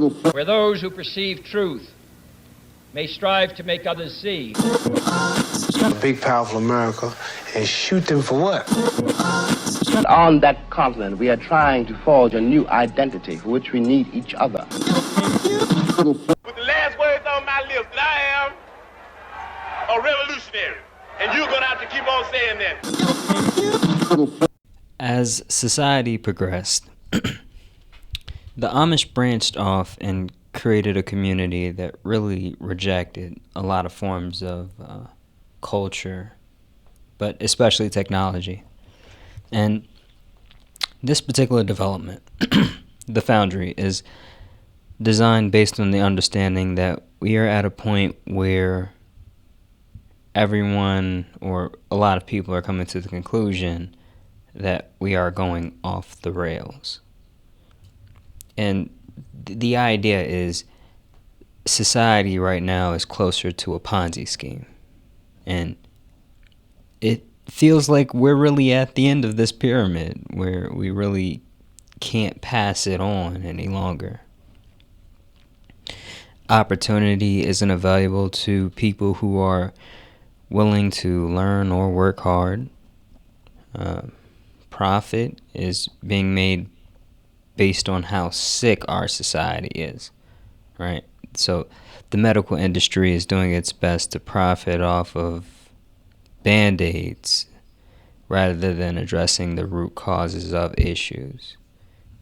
where those who perceive truth may strive to make others see. A big, powerful America, and shoot them for what? On that continent, we are trying to forge a new identity for which we need each other. With the last words on my lips, that I am a revolutionary. And you're going to have to keep on saying that. As society progressed, the Amish branched off and created a community that really rejected a lot of forms of culture, but especially technology. And this particular development, the Foundry, is designed based on the understanding that we are at a point where everyone, or a lot of people, are coming to the conclusion that we are going off the rails. And the idea is society right now is closer to a Ponzi scheme. And it feels like we're really at the end of this pyramid where we really can't pass it on any longer. Opportunity isn't available to people who are willing to learn or work hard. Profit is being made based on how sick our society is, right? So the medical industry is doing its best to profit off of Band-Aids rather than addressing the root causes of issues.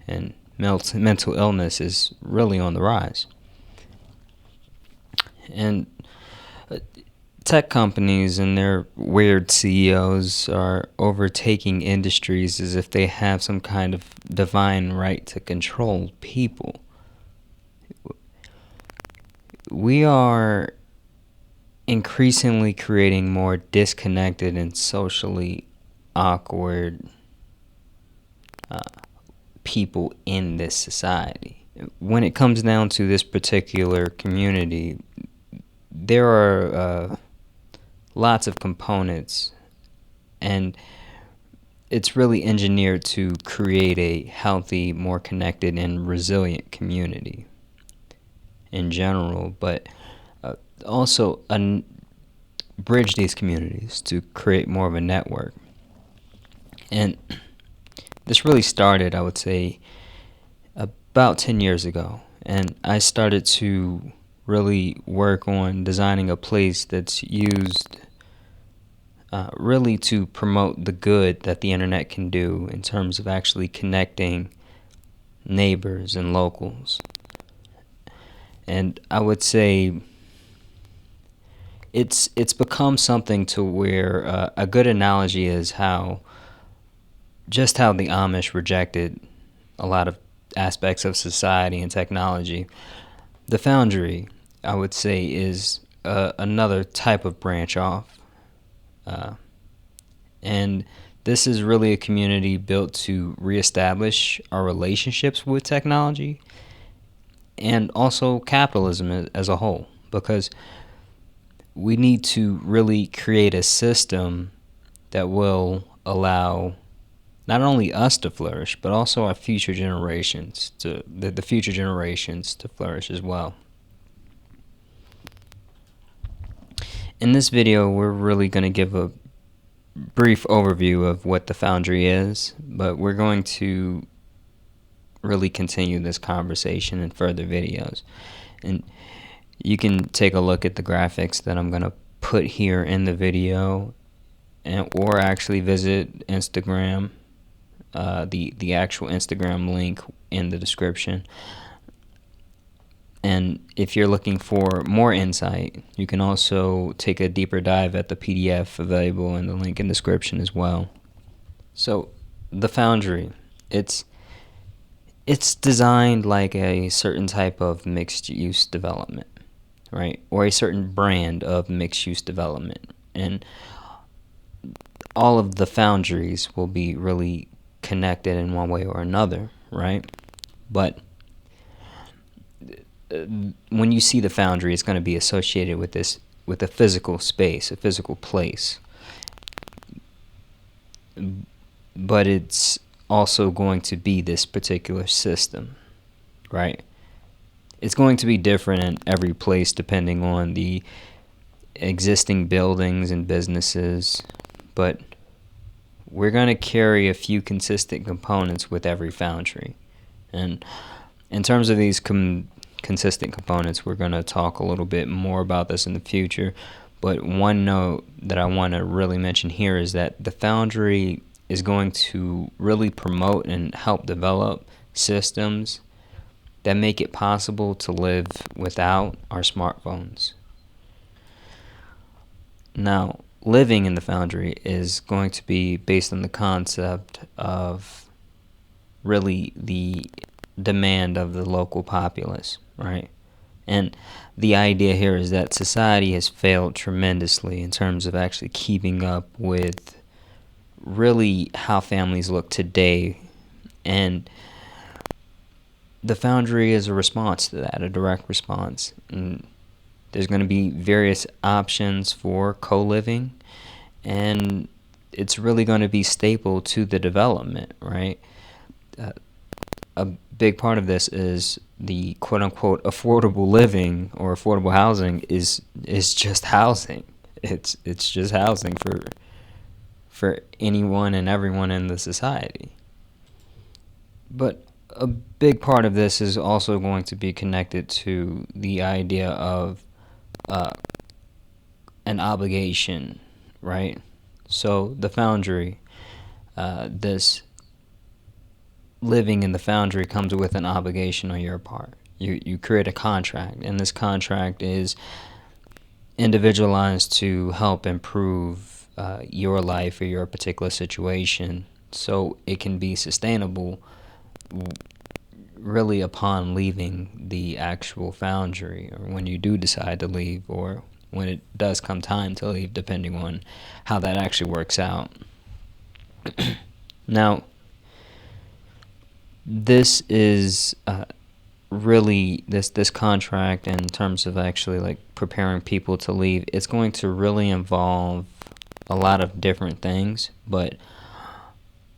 And mental illness is really on the rise. And tech companies and their weird CEOs are overtaking industries as if they have some kind of divine right to control people. We are increasingly creating more disconnected and socially awkward people in this society. When it comes down to this particular community, there are lots of components, and it's really engineered to create a healthy, more connected, and resilient community in general, but also bridge these communities to create more of a network. And this really started, I would say, about 10 years ago, and I started to really work on designing a place that's used really to promote the good that the internet can do in terms of actually connecting neighbors and locals. And I would say it's become something to where a good analogy is how the Amish rejected a lot of aspects of society and technology. The Foundry, I would say, is another type of branch off. And this is really a community built to reestablish our relationships with technology and also capitalism as a whole, because we need to really create a system that will allow not only us to flourish, but also our future generations the future generations to flourish as well. In this video, we're really going to give a brief overview of what the Foundry is, but we're going to really continue this conversation in further videos. And you can take a look at the graphics that I'm going to put here in the video, or actually visit Instagram, the actual Instagram link in the description. And if you're looking for more insight, you can also take a deeper dive at the PDF available in the link in the description as well. So the Foundry, it's designed like a certain type of mixed-use development, right? Or a certain brand of mixed-use development. And all of the foundries will be really connected in one way or another, right? But when you see the Foundry, it's going to be associated with a physical space, a physical place. But it's also going to be this particular system, right? it's going to be different in every place depending on the existing buildings and businesses, but we're going to carry a few consistent components with every foundry. And in terms of these consistent components, we're going to talk a little bit more about this in the future. But one note that I want to really mention here is that the foundry is going to really promote and help develop systems that make it possible to live without our smartphones. Now, living in the foundry is going to be based on the concept of really the demand of the local populace, right? And the idea here is that society has failed tremendously in terms of actually keeping up with really how families look today. And the foundry is a response to that, a direct response. And there's going to be various options for co-living, and it's really going to be staple to the development, right? A big part of this is the quote-unquote affordable living or affordable housing is just housing. It's just housing for anyone and everyone in the society. But a big part of this is also going to be connected to the idea of an obligation, right? So the foundry, this living in the foundry comes with an obligation on your part. You create a contract, and this contract is individualized to help improve your life or your particular situation, so it can be sustainable really upon leaving the actual foundry, or when you do decide to leave, or when it does come time to leave, depending on how that actually works out. Now, this is really this contract in terms of actually like preparing people to leave. It's going to really involve a lot of different things, but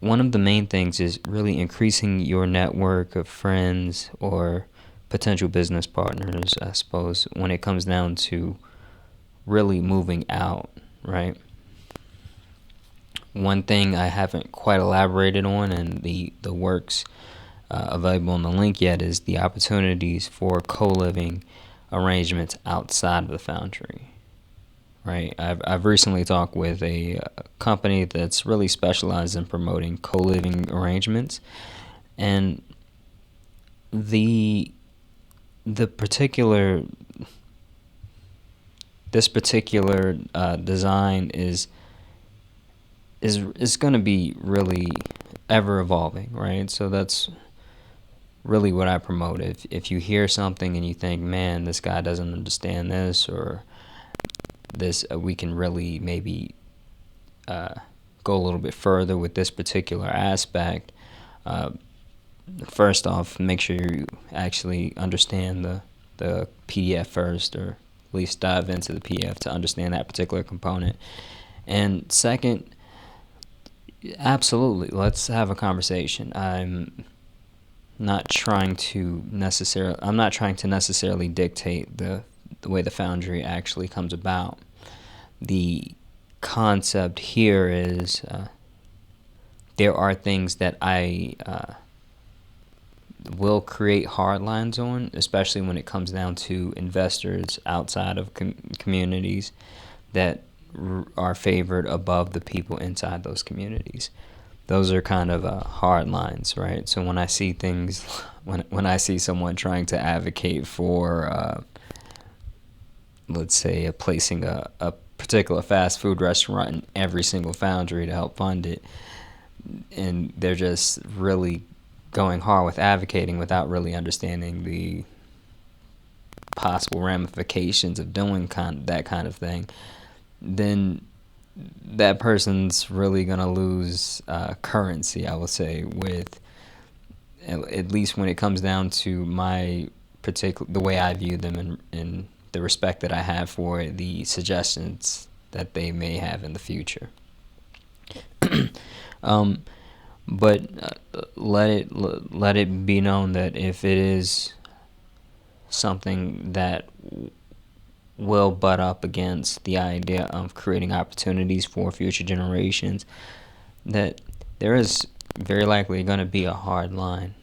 one of the main things is really increasing your network of friends or potential business partners, I suppose, when it comes down to really moving out, right? One thing I haven't quite elaborated on in the works available on the link yet is the opportunities for co-living arrangements outside of the foundry, right? I've recently talked with a company that's really specialized in promoting co-living arrangements, and this particular design is going to be really ever evolving, right? So that's really what I promote. If you hear something and you think, man, this guy doesn't understand this, or this, we can really maybe go a little bit further with this particular aspect. First off, make sure you actually understand the PDF first, or at least dive into the PDF to understand that particular component. And second, absolutely, let's have a conversation. I'm not trying to necessarily dictate the way the foundry actually comes about. The concept here is there are things that I will create hard lines on, especially when it comes down to investors outside of communities that are favored above the people inside those communities. Those are kind of hard lines, right? So when I see things, when I see someone trying to advocate for, let's say, placing a particular fast food restaurant in every single foundry to help fund it, and they're just really going hard with advocating without really understanding the possible ramifications of doing that kind of thing, then that person's really going to lose currency, I will say, with, at least when it comes down to the way I view them, and the respect that I have for the suggestions that they may have in the future. But let it be known that if it is something that will butt up against the idea of creating opportunities for future generations, that there is very likely going to be a hard line.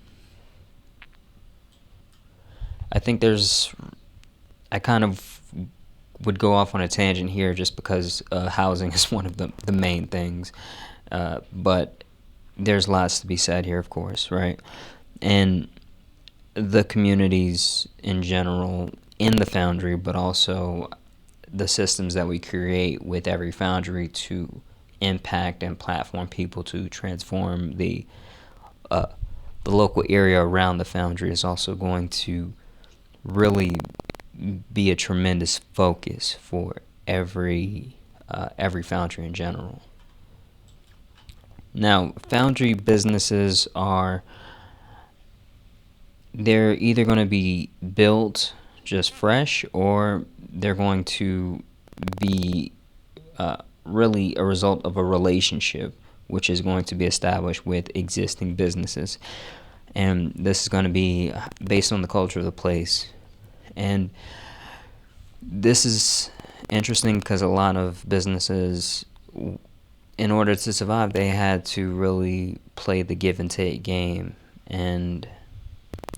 I think I kind of would go off on a tangent here just because housing is one of the main things, but there's lots to be said here, of course, right? And the communities in general in the Foundry, but also the systems that we create with every Foundry to impact and platform people to transform the local area around the Foundry is also going to really be a tremendous focus for every Foundry in general. Now, Foundry businesses they're either going to be built just fresh, or they're going to be really a result of a relationship which is going to be established with existing businesses. And this is going to be based on the culture of the place. And this is interesting because a lot of businesses, in order to survive, they had to really play the give and take game. And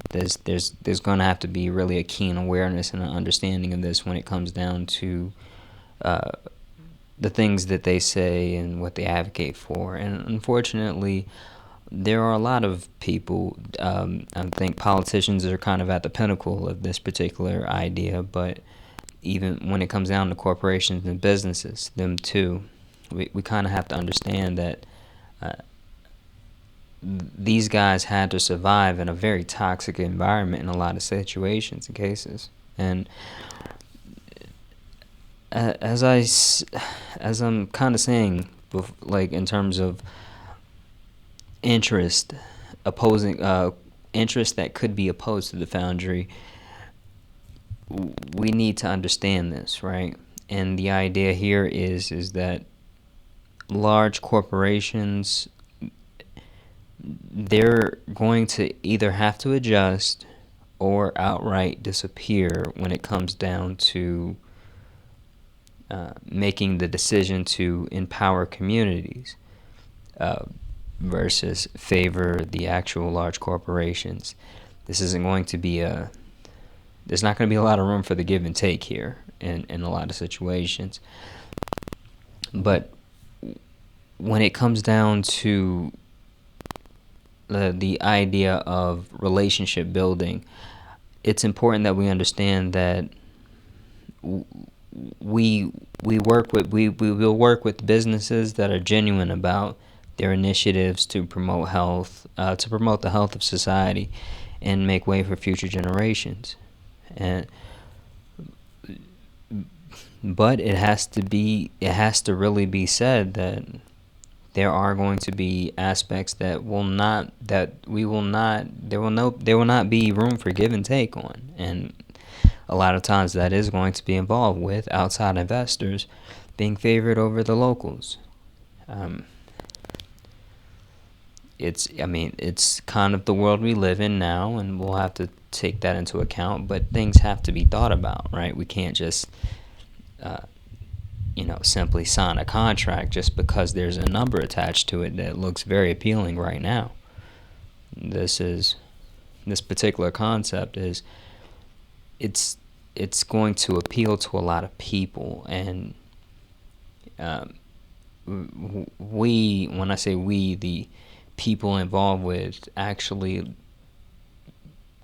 there's going to have to be really a keen awareness and an understanding of this when it comes down to the things that they say and what they advocate for. And unfortunately, there are a lot of people, I think politicians are kind of at the pinnacle of this particular idea, but even when it comes down to corporations and businesses, them too, we kind of have to understand that these guys had to survive in a very toxic environment in a lot of situations and cases. And as I'm kind of saying, like in terms of interest that could be opposed to the Foundry, we need to understand this, right? And the idea here is that large corporations, they're going to either have to adjust or outright disappear when it comes down to making the decision to empower communities versus favor the actual large corporations. This isn't going to be there's not going to be a lot of room for the give and take here in a lot of situations. But when it comes down to the idea of relationship building, it's important that we understand that we will work with businesses that are genuine about their initiatives to promote health, to promote the health of society, and make way for future generations. But it has to really be said that there are going to be aspects there will not be room for give and take on, and a lot of times that is going to be involved with outside investors being favored over the locals. It's kind of the world we live in now, and we'll have to take that into account, but things have to be thought about, right? We can't just simply sign a contract just because there's a number attached to it that looks very appealing right now. This particular concept it's going to appeal to a lot of people, and when I say we, the people involved with actually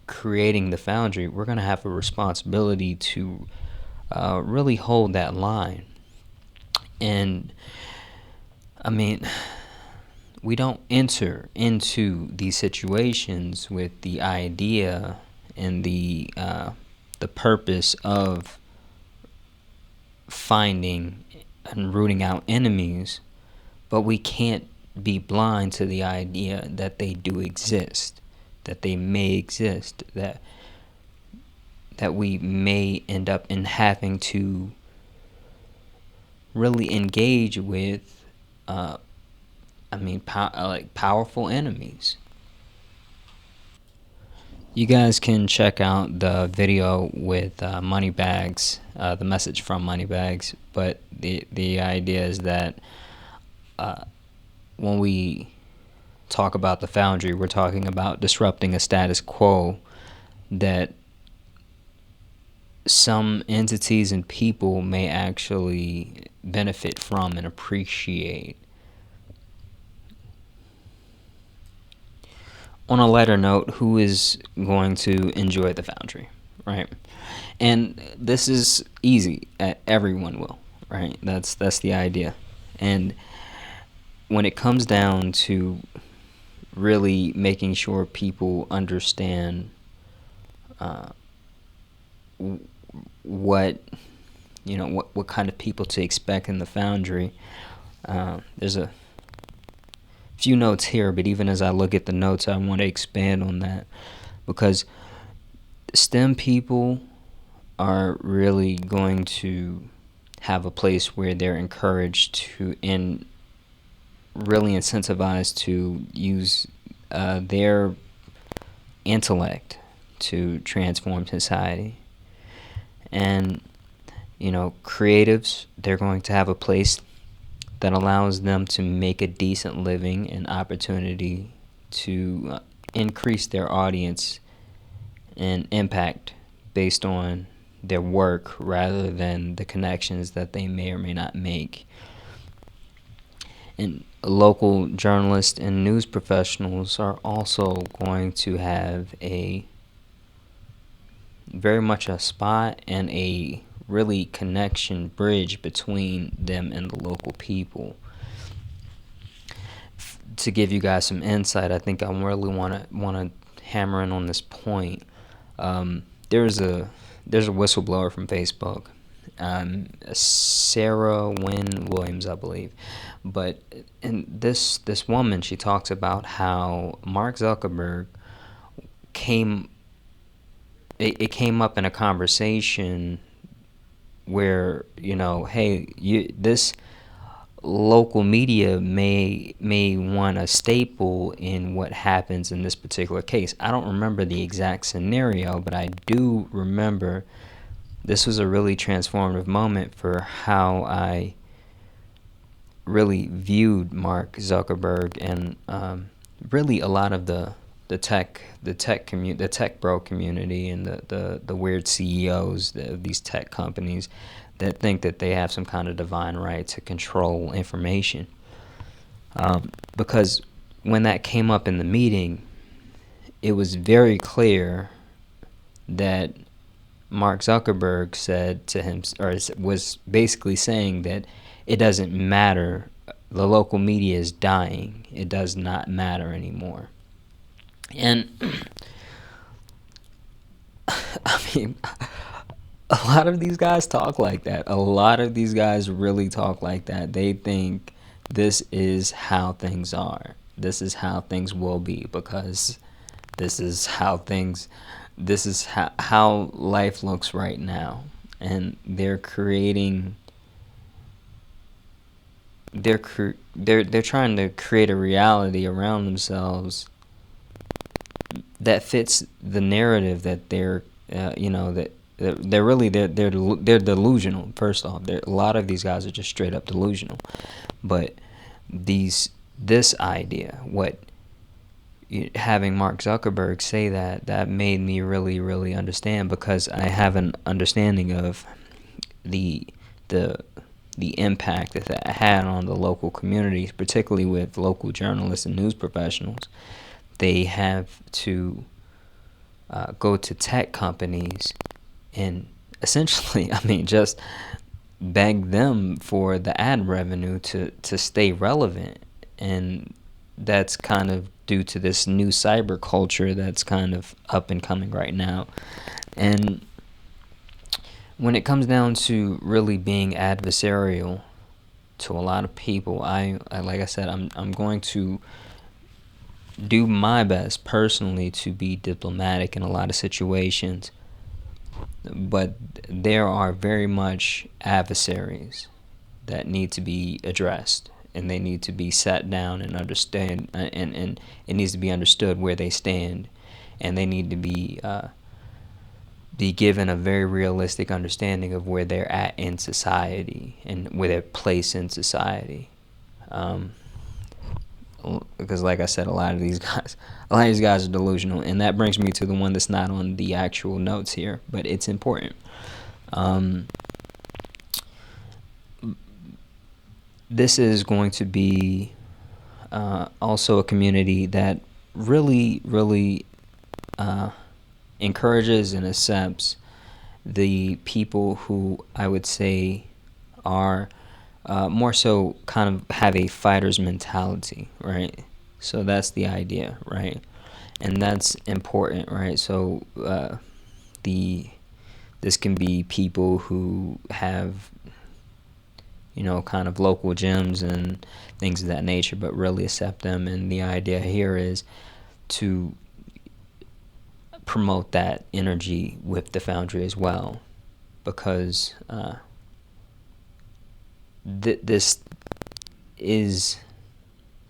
creating the Foundry, we're going to have a responsibility to really hold that line. And we don't enter into these situations with the idea and the purpose of finding and rooting out enemies, but we can't be blind to the idea that they do exist, that they may exist, that we may end up in having to really engage with powerful enemies. You guys can check out the video with Moneybags, the message from Moneybags. But the idea is that when we talk about the Foundry, we're talking about disrupting a status quo that some entities and people may actually benefit from and appreciate. On a lighter note, who is going to enjoy the Foundry, right? And this is easy. Everyone will, right? That's the idea. And when it comes down to really making sure people understand what kind of people to expect in the Foundry, there's a few notes here, but even as I look at the notes, I want to expand on that, because STEM people are really going to have a place where they're encouraged to and really incentivized to use their intellect to transform society. And creatives, they're going to have a place that allows them to make a decent living and opportunity to increase their audience and impact based on their work rather than the connections that they may or may not make. And local journalists and news professionals are also going to have a very much a spot and a really connection bridge between them and the local people. To give you guys some insight, I think I really want to hammer in on this point. There's a whistleblower from Facebook, Sarah Wynn Williams, I believe. But in this woman, she talks about how Mark Zuckerberg came up in a conversation where, hey, this local media may want a staple in what happens in this particular case. I don't remember the exact scenario, but I do remember this was a really transformative moment for how I really viewed Mark Zuckerberg and really a lot of the tech bro community and the weird CEOs of these tech companies that think that they have some kind of divine right to control information. Because when that came up in the meeting, it was very clear that Mark Zuckerberg said to him, or was basically saying that it doesn't matter. The local media is dying. It does not matter anymore. And I mean, a lot of these guys talk like that. A lot of these guys really talk like that. They think this is how things are. This is how things will be, because this is how life looks right now. And they're creating, they're trying to create a reality around themselves that fits the narrative that they're they're delusional. First off, a lot of these guys are just straight up delusional. But this idea, having Mark Zuckerberg say that made me really, really understand, because I have an understanding of the impact that had on the local communities, particularly with local journalists and news professionals. They have to go to tech companies and essentially, just beg them for the ad revenue to stay relevant. And that's kind of due to this new cyber culture that's kind of up and coming right now. And when it comes down to really being adversarial to a lot of people, I like I said, I'm going to do my best personally to be diplomatic in a lot of situations, but there are very much adversaries that need to be addressed, and they need to be sat down and understand, and it needs to be understood where they stand. and they need to be given a very realistic understanding of where they're at in society and where their place in society. Because like I said, a lot of these guys are delusional, and that brings me to the one that's not on the actual notes here, but it's important. This is going to be also a community that really encourages and accepts the people who I would say are more so kind of have a fighter's mentality, right? So that's the idea, right? And that's important, right? So this can be people who have, you know, kind of local gyms and things of that nature, but really accept them. And the idea here is to promote that energy with the Foundry as well, because this is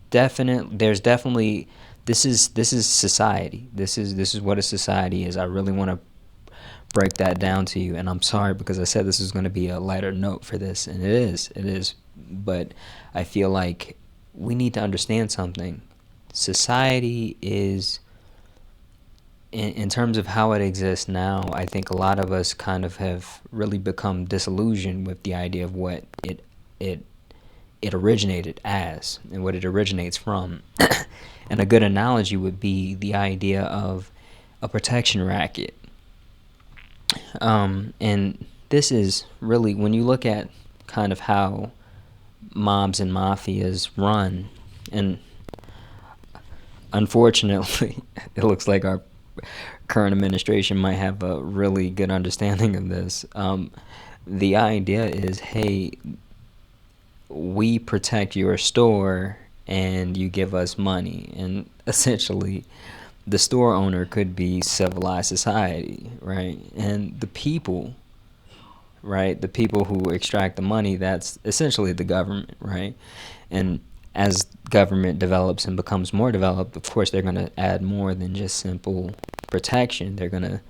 definitely this is society. This is what a society is. I really want to break that down to you, and I'm sorry because I said this is going to be a lighter note for this, and it is, but I feel like we need to understand something. Society is, in terms of how it exists now, I think a lot of us kind of have really become disillusioned with the idea of what it originated as and what it originates from. And a good analogy would be the idea of a protection racket. And this is really, when you look at kind of how mobs and mafias run, and unfortunately, it looks like our current administration might have a really good understanding of this. The idea is, hey, we protect your store and you give us money. And essentially, the store owner could be civilized society, right? And the people, right, the people who extract the money, that's essentially the government, right? And as government develops and becomes more developed, of course, they're going to add more than just simple protection. They're going to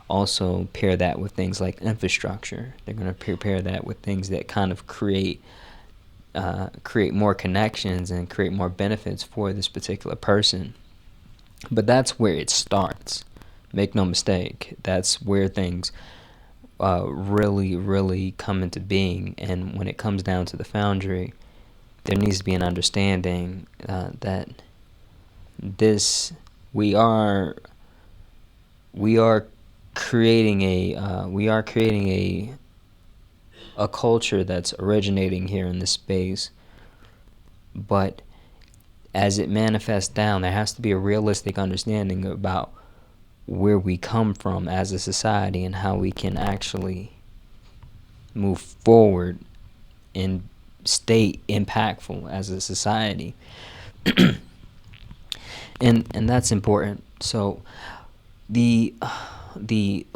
also pair that with things like infrastructure. They're going to pair that with things that kind of create more connections and create more benefits for this particular person. But that's where it starts. Make no mistake. That's where things really come into being. And when it comes down to the Foundry, there needs to be an understanding that we are creating a culture that's originating here in this space, but as it manifests down, there has to be a realistic understanding about where we come from as a society and how we can actually move forward and stay impactful as a society. and that's important. So the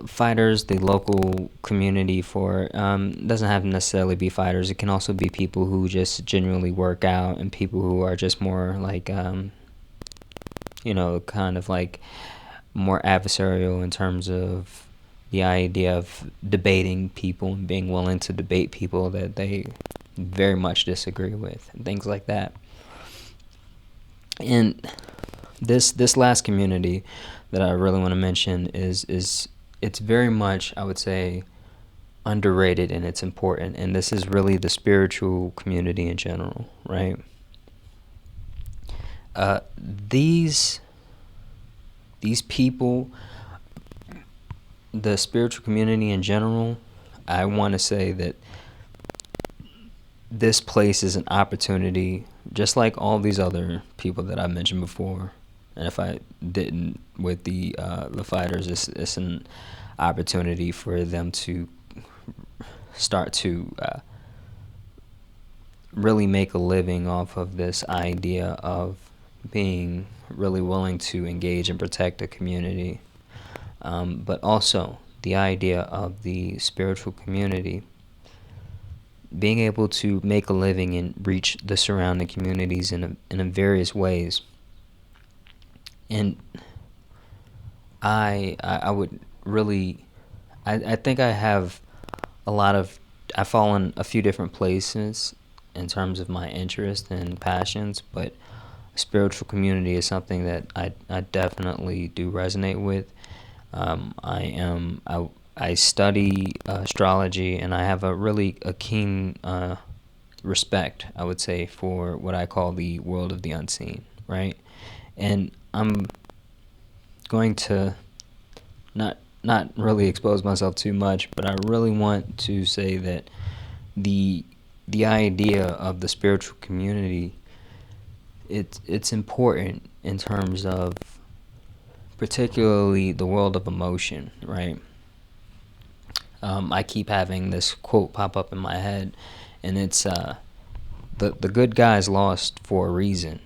fighters, the local community for doesn't have to necessarily be fighters. It can also be people who just genuinely work out, and people who are just more like kind of like more adversarial in terms of the idea of debating people and being willing to debate people that they very much disagree with and things like that. And this last community that I really want to mention is it's very much, I would say, underrated, and it's important. And this is really the spiritual community in general, right? These people, the spiritual community in general, I want to say that this place is an opportunity, just like all these other people that I mentioned before. And if I didn't with the fighters, it's an opportunity for them to start to really make a living off of this idea of being really willing to engage and protect the community. But also the idea of the spiritual community being able to make a living and reach the surrounding communities in various ways. And I would really, I think I have a lot of, I fall in a few different places in terms of my interest and passions, but spiritual community is something that I definitely do resonate with. I study astrology, and I have a keen respect, I would say, for what I call the world of the unseen, right? And I'm going to not really expose myself too much, but I really want to say that the idea of the spiritual community, it's important in terms of particularly the world of emotion, right? I keep having this quote pop up in my head, and it's the good guys lost for a reason,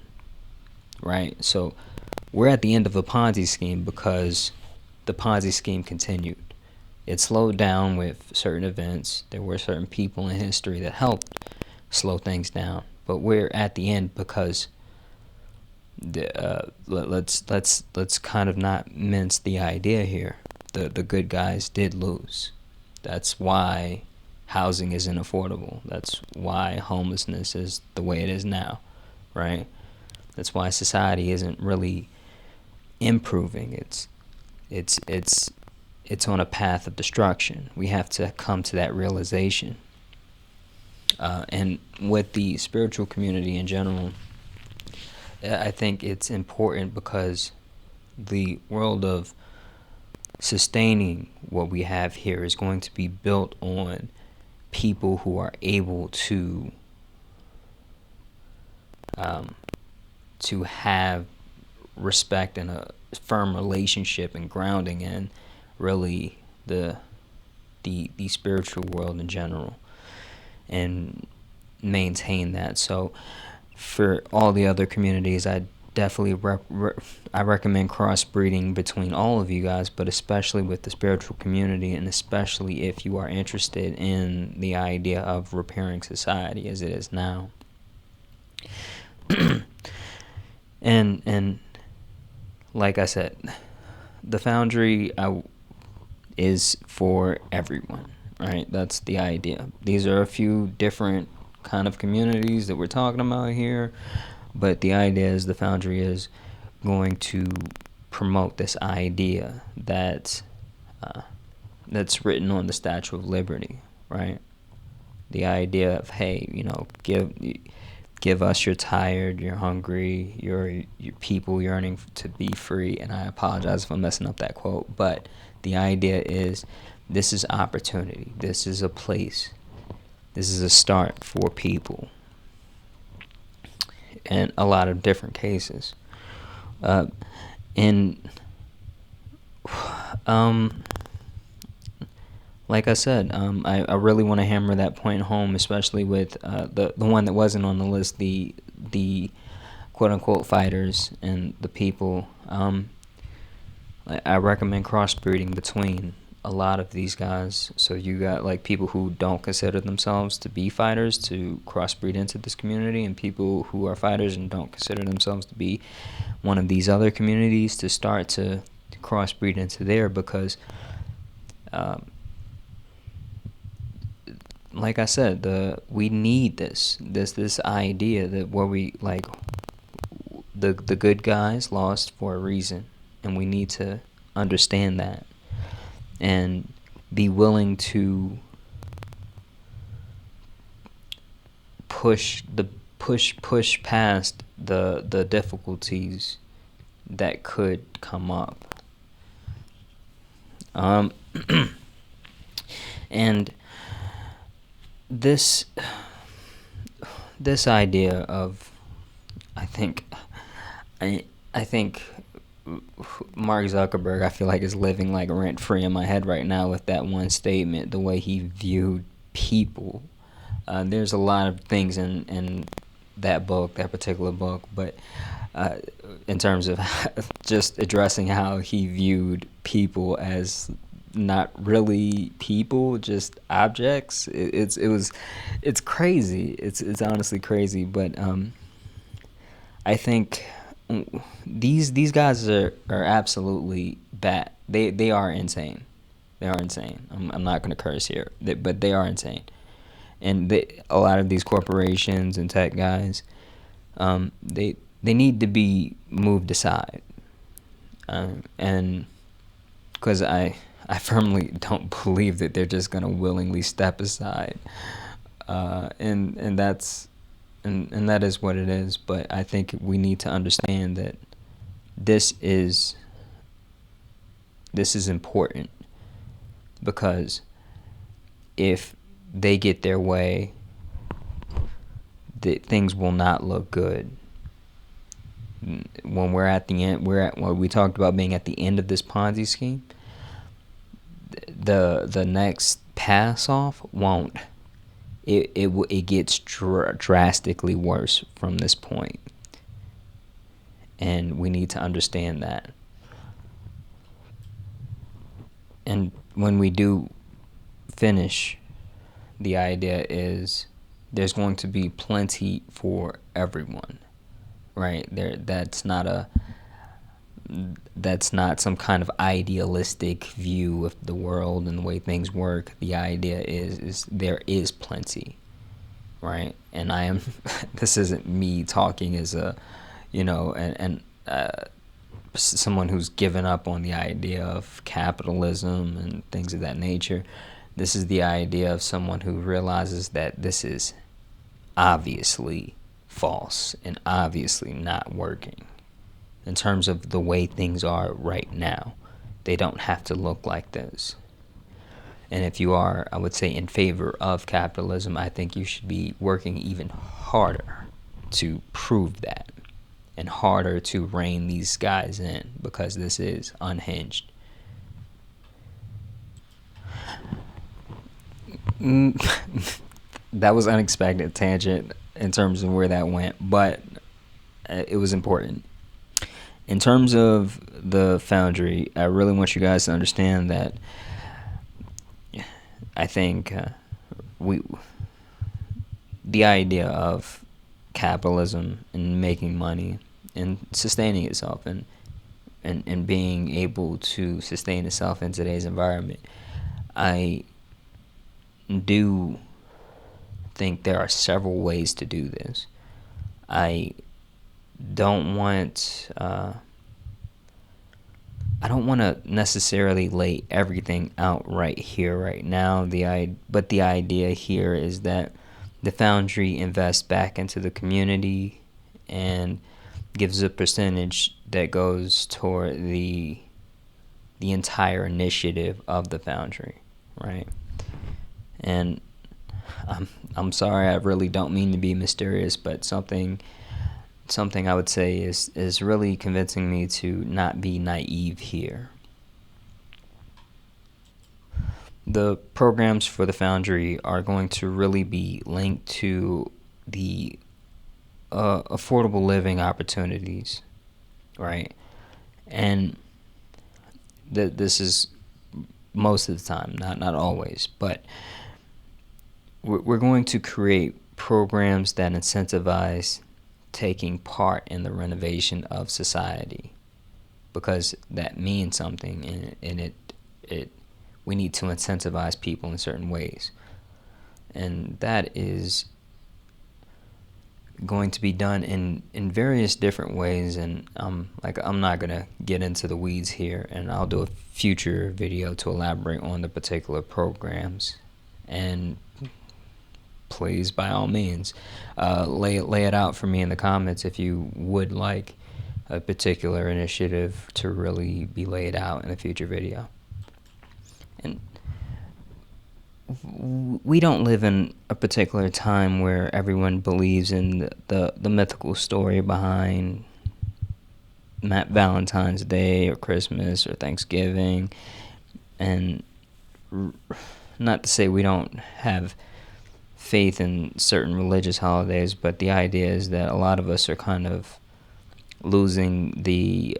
right? So we're at the end of a Ponzi scheme because the Ponzi scheme continued. It slowed down with certain events. There were certain people in history that helped slow things down, but we're at the end because let's kind of not mince the idea here. The good guys did lose. That's why housing isn't affordable. That's why homelessness is the way it is now, right? That's why society isn't really improving. It's on a path of destruction. We have to come to that realization. And with the spiritual community in general, I think it's important because the world of sustaining what we have here is going to be built on people who are able to have respect and a firm relationship and grounding in really the spiritual world in general, and maintain that. So for all the other communities, I definitely I recommend crossbreeding between all of you guys, but especially with the spiritual community, and especially if you are interested in the idea of repairing society as it is now. and like I said, the Foundry is for everyone, right? That's the idea. These are a few different kind of communities that we're talking about here, but the idea is the Foundry is going to promote this idea that's written on the Statue of Liberty, right? The idea of, hey, give us, you're tired, you're hungry, you're people yearning to be free. And I apologize if I'm messing up that quote, but the idea is this is opportunity. This is a place. This is a start for people in a lot of different cases. Like I said, I really want to hammer that point home, especially with the one that wasn't on the list, the quote-unquote fighters and the people. I recommend crossbreeding between a lot of these guys. So you got like people who don't consider themselves to be fighters to crossbreed into this community, and people who are fighters and don't consider themselves to be one of these other communities to start to crossbreed into there, because like I said, we need this idea that where we like the good guys lost for a reason, and we need to understand that and be willing to push past the difficulties that could come up. And this idea of, I think Mark Zuckerberg, I feel like, is living like rent free in my head right now with that one statement, the way he viewed people. There's a lot of things in that particular book, but in terms of just addressing how he viewed people as not really people, just objects. It's crazy. It's honestly crazy. But I think these guys are absolutely bad. They are insane. They are insane. I'm not going to curse here, but they are insane. And a lot of these corporations and tech guys, they need to be moved aside. And because I firmly don't believe that they're just going to willingly step aside. And that's and that is what it is. But I think we need to understand that this is important, because if they get their way, things will not look good. When we're at the end, what we talked about being at the end of this Ponzi scheme. The next pass off won't. It gets drastically worse from this point, and we need to understand that. And when we do finish, the idea is there's going to be plenty for everyone, right? That's not some kind of idealistic view of the world and the way things work. The idea is there is plenty, right? And I am this isn't me talking as a, someone who's given up on the idea of capitalism and things of that nature. This is the idea of someone who realizes that this is obviously false and obviously not working. In terms of the way things are right now, they don't have to look like this. And if you are, I would say, in favor of capitalism, I think you should be working even harder to prove that, and harder to rein these guys in, because this is unhinged. That was unexpected tangent in terms of where that went, but it was important. In terms of the Foundry, I really want you guys to understand that I think the idea of capitalism and making money and sustaining itself and being able to sustain itself in today's environment, I do think there are several ways to do this. I don't want to necessarily lay everything out right here, right now. But the idea here is that the Foundry invests back into the community and gives a percentage that goes toward the entire initiative of the Foundry, right? And I'm sorry, I really don't mean to be mysterious, but something I would say is really convincing me to not be naive here. The programs for the Foundry are going to really be linked to the affordable living opportunities, right? And this is most of the time, not always, but we're going to create programs that incentivize taking part in the renovation of society, because that means something, and we need to incentivize people in certain ways, and that is going to be done in various different ways. And I'm not gonna get into the weeds here, and I'll do a future video to elaborate on the particular programs. And please, by all means, lay it out for me in the comments if you would like a particular initiative to really be laid out in a future video. And we don't live in a particular time where everyone believes in the mythical story behind Valentine's Day or Christmas or Thanksgiving. And not to say we don't have faith in certain religious holidays, but the idea is that a lot of us are kind of losing the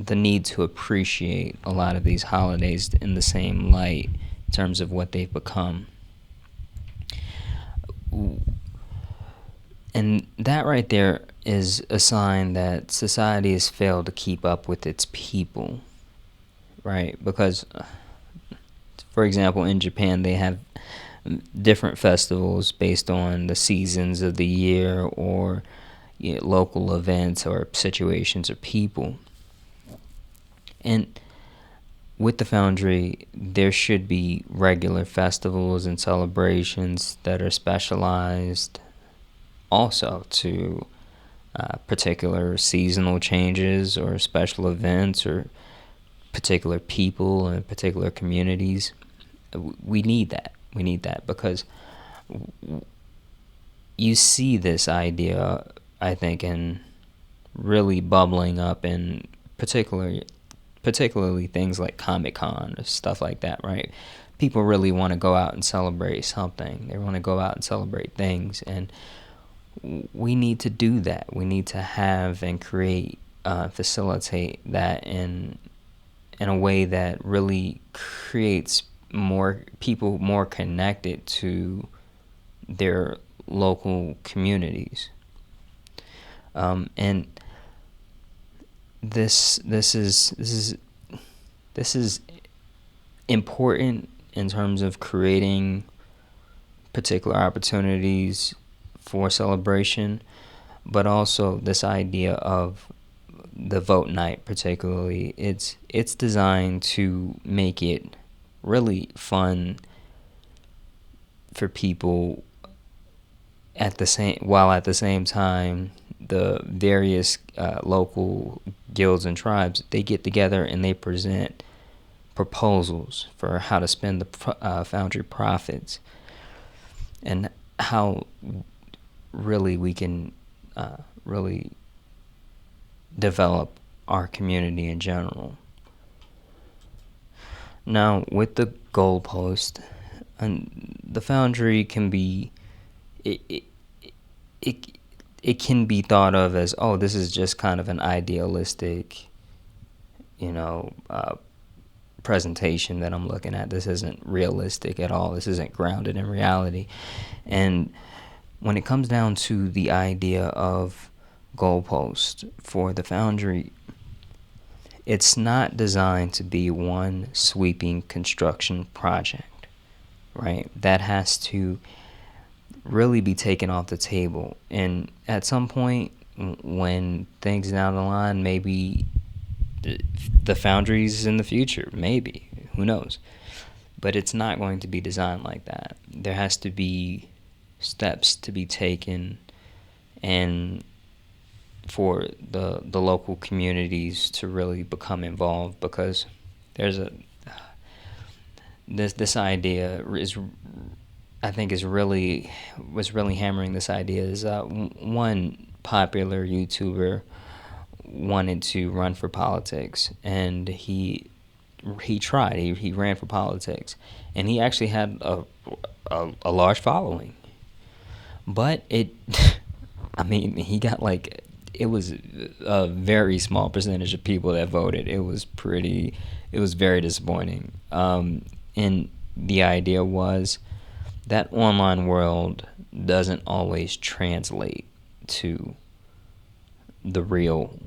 need to appreciate a lot of these holidays in the same light in terms of what they've become. And that right there is a sign that society has failed to keep up with its people, right? Because, for example, in Japan, they have different festivals based on the seasons of the year, or local events or situations or people. And with the Foundry, there should be regular festivals and celebrations that are specialized also to particular seasonal changes or special events or particular people and particular communities. We need that. We need that because you see this idea, I think, in really bubbling up in particularly things like Comic-Con or stuff like that, right? People really want to go out and celebrate something. They want to go out and celebrate things, and we need to do that. We need to have and create, facilitate that in a way that really creates more people more connected to their local communities. And this is important in terms of creating particular opportunities for celebration, but also this idea of the vote night particularly. It's designed to make it really fun for people at the same time the various local guilds and tribes, they get together and they present proposals for how to spend the Foundry profits and how really we can really develop our community in general. Now, with the goalpost, and the Foundry can be it can be thought of as, oh, this is just kind of an idealistic, presentation that I'm looking at. This isn't realistic at all. This isn't grounded in reality. And when it comes down to the idea of goalpost for the Foundry, it's not designed to be one sweeping construction project, right? That has to really be taken off the table. And at some point, when things down the line, maybe the Foundry's in the future, maybe, who knows? But it's not going to be designed like that. There has to be steps to be taken, and for the local communities to really become involved, because there's this idea is, I think, was really hammering this idea is one popular YouTuber wanted to run for politics, and he ran for politics, and he actually had a large following, but he got it was a very small percentage of people that voted. It was very disappointing. And the idea was that online world doesn't always translate to the real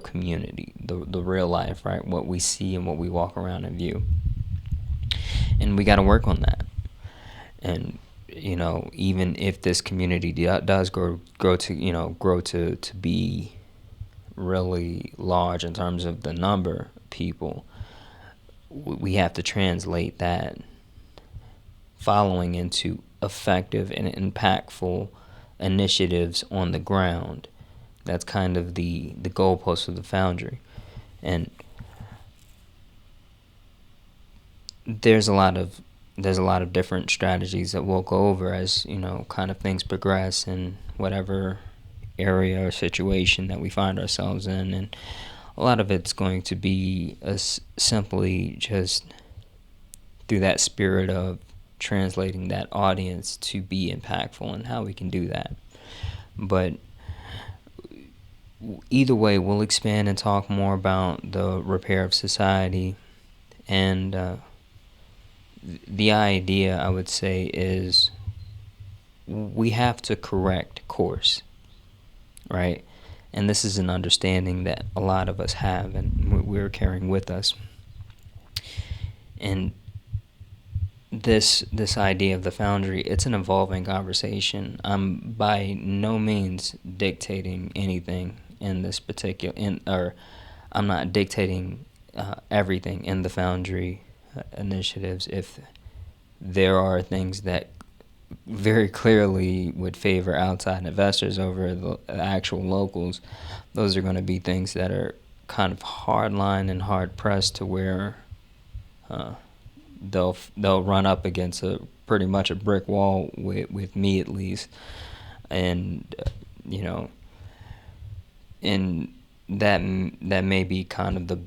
community, the real life, right? What we see and what we walk around and view. And we got to work on that. And even if this community does grow to be really large in terms of the number of people, we have to translate that following into effective and impactful initiatives on the ground. That's kind of the goalpost of the Foundry. And there's a lot of different strategies that we'll go over as kind of things progress in whatever area or situation that we find ourselves in. And a lot of it's going to be simply just through that spirit of translating that audience to be impactful, and how we can do that. But either way, we'll expand and talk more about the repair of society. And the idea, I would say, is we have to correct course, right? And this is an understanding that a lot of us have, and we're carrying with us. And this idea of the Foundry, it's an evolving conversation. I'm by no means dictating anything in this particular, or I'm not dictating everything in the Foundry initiatives. If there are things that very clearly would favor outside investors over the actual locals, those are going to be things that are kind of hardline and hard pressed to where they'll run up against pretty much a brick wall with me at least, and and that may be kind of the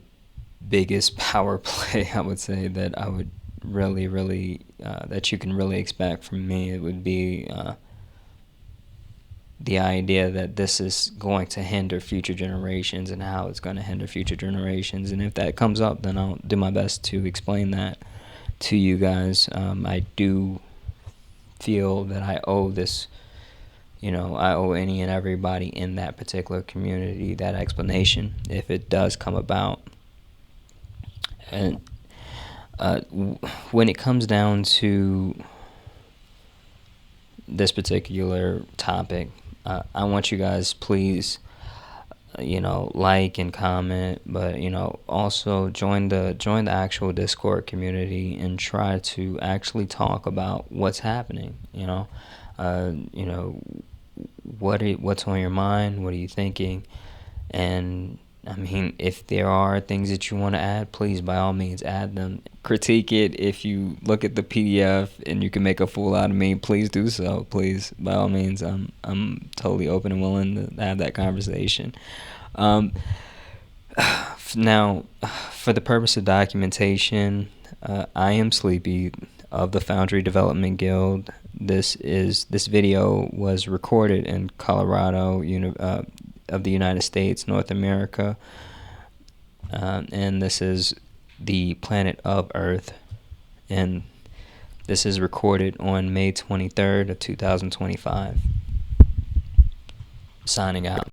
biggest power play, I would say, that I would really that you can really expect from me. It would be the idea that this is going to hinder future generations and how it's going to hinder future generations. And if that comes up, then I'll do my best to explain that to you guys. I do feel that I owe this, I owe any and everybody in that particular community that explanation if it does come about. And when it comes down to this particular topic, I want you guys, please, like and comment, but also join the actual Discord community and try to actually talk about what's happening. What's on your mind? What are you thinking? And I mean, if there are things that you want to add, please, by all means, add them. Critique it. If you look at the PDF and you can make a fool out of me, please do so. Please, by all means, I'm totally open and willing to have that conversation. Now, for the purpose of documentation, I am Sleepy of the Foundry Development Guild. This video was recorded in Colorado, of the United States, North America, and this is the planet of Earth, and this is recorded on May 23rd of 2025. Signing out.